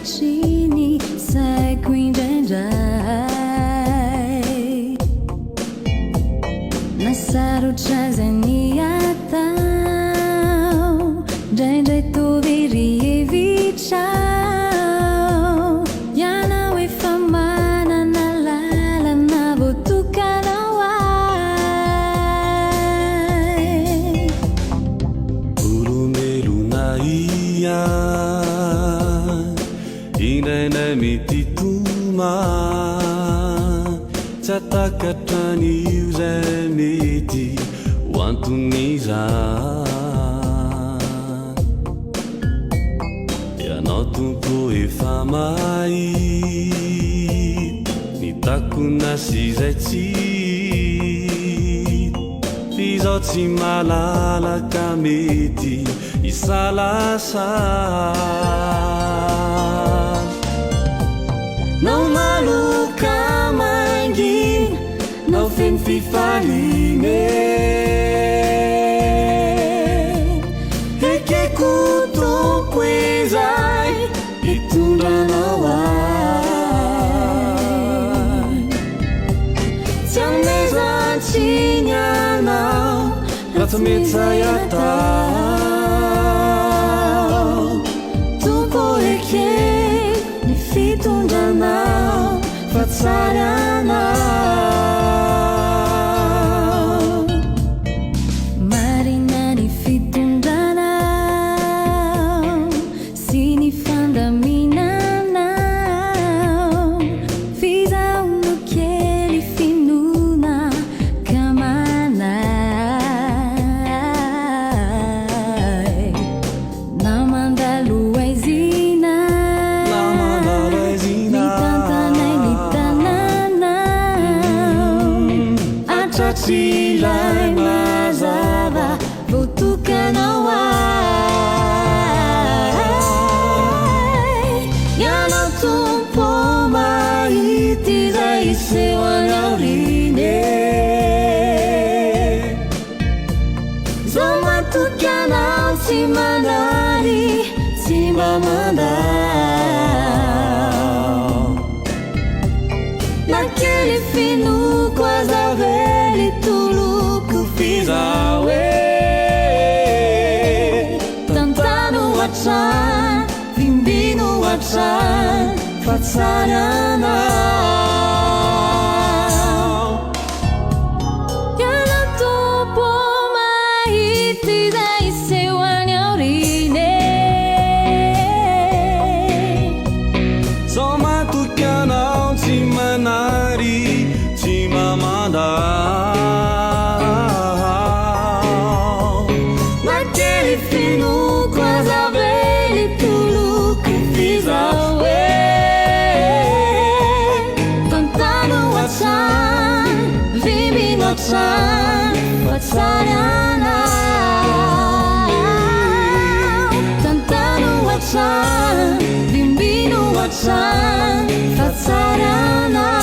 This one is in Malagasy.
anatiny saiko indraindray nasarotra zay ny atao indraindray tovery hevitrao ianao efa manana lalana voatokanao ay olomelona ia indraindray mety toma tsy atakatranyio zay mety ho antony zany ianao tompo efa mahita ny takona sy zay tsy izao tsy malalaka mety isalasana nao maloka mangina nao feno fifalime ekeko toko ezay hitondranao ay tsy amezantsiny anao raha tsy mety zay atao tompo eke ny fitondranao fa tsara anao marina ny fitondranao sy ny fandaminanao fizahono kely finona ka manay namandalo aizina nitantanay ny tananao atratsilay mazava voatokanao ay ianao tompo mahity zay isehoany aoriny zao matoky anao tsy manahy tsy mba mandao nakely finoko azavely toloko fizahoe tantano atrany vimbino atrany fa tsara anao ianao tompo mahity zay isehoany aoriny zao matoky anao tsy manary tsy mamandao nakely finoko azavely toloko fizahoe tantano atrany vimbino atrany fa tsara anao tantano atrany vimbino atrany fa tsara anao